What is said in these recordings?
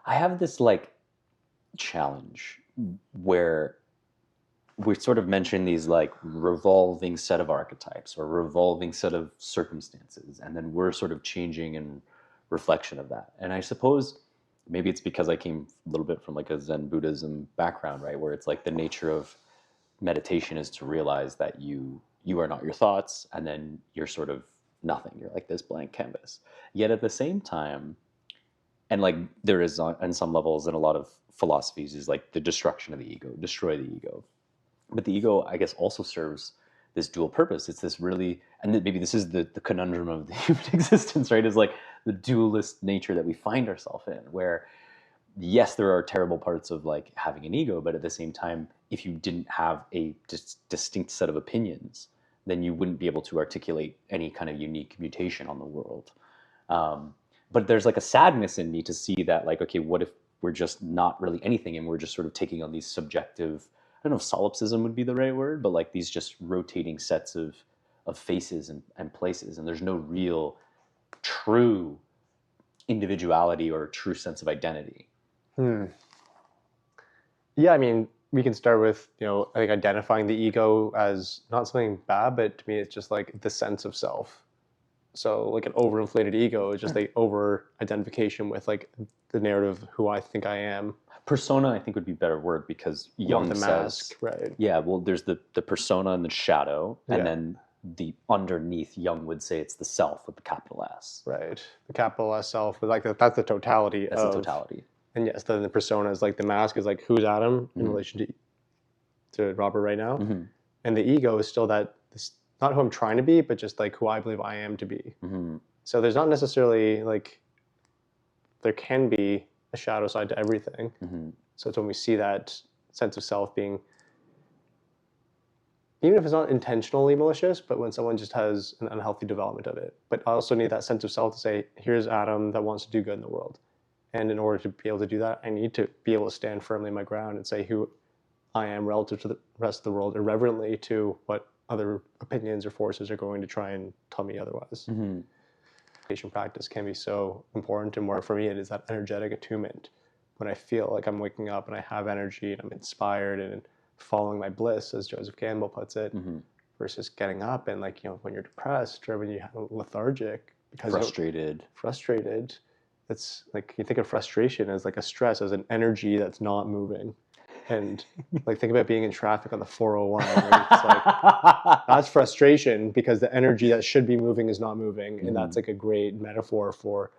I have this like challenge where we sort of mention these like revolving set of archetypes or revolving set of circumstances, and then we're sort of changing in reflection of that. And I suppose maybe it's because I came a little bit from like a Zen Buddhism background, right, where it's like the nature of meditation is to realize that you are not your thoughts, and then you're sort of nothing. You're like this blank canvas. Yet at the same time, and like there is on some levels in a lot of philosophies is like the destruction of the ego, destroy the ego. But the ego, I guess, also serves this dual purpose. It's this really, and maybe this is the conundrum of the human existence, right? Is like the dualist nature that we find ourselves in, where yes, there are terrible parts of like having an ego, but at the same time, if you didn't have a distinct set of opinions, then you wouldn't be able to articulate any kind of unique mutation on the world. But there's like a sadness in me to see that, like, okay, what if we're just not really anything and we're just sort of taking on these subjective, I don't know if solipsism would be the right word, but like these just rotating sets of faces and places, and there's no real true individuality or true sense of identity. Yeah, I mean, we can start with, I think identifying the ego as not something bad, but to me, it's just like the sense of self. So like an overinflated ego is just like over identification with like the narrative of who I think I am. Persona, I think, would be a better word, because Jung the says, mask, right? yeah, well, there's the persona and the shadow, and Yeah. then the underneath, Jung would say it's the self with the capital S. Right. The capital S self, but like that's the totality. That's the totality. And yes, then the persona is like the mask is like who's Adam in relation to Robert right now, and the ego is still that this, not who I'm trying to be, but just like who I believe I am to be. So there's not necessarily like, there can be a shadow side to everything. So it's when we see that sense of self being, even if it's not intentionally malicious, but when someone just has an unhealthy development of it. But I also need that sense of self to say, here's Adam that wants to do good in the world. And in order to be able to do that, I need to be able to stand firmly in my ground and say who I am relative to the rest of the world, irreverently to what other opinions or forces are going to try and tell me otherwise. Meditation practice can be so important, and where for me it is that energetic attunement. When I feel like I'm waking up and I have energy and I'm inspired and following my bliss, as Joseph Campbell puts it, versus getting up and like, when you're depressed or when you're lethargic because frustrated. It's like, you think of frustration as like a stress, as an energy that's not moving. And like, think about being in traffic on the 401. Right? It's like, that's frustration because the energy that should be moving is not moving. And that's like a great metaphor for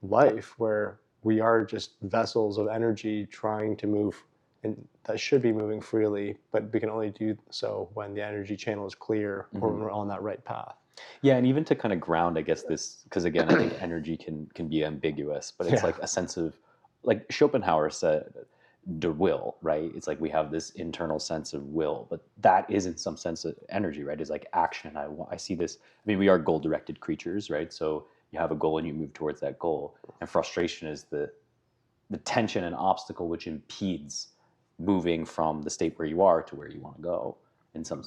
life, where we are just vessels of energy trying to move, and that should be moving freely, but we can only do so when the energy channel is clear or when we're on that right path. Yeah, and even to kind of ground, I guess, this, because again, I think energy can be ambiguous, but it's like a sense of, like Schopenhauer said, the will, right? It's like we have this internal sense of will, but that is in some sense of energy, right? It's like action. I see this. I mean, we are goal-directed creatures, right? So you have a goal and you move towards that goal, and frustration is the tension and obstacle which impedes moving from the state where you are to where you want to go, in some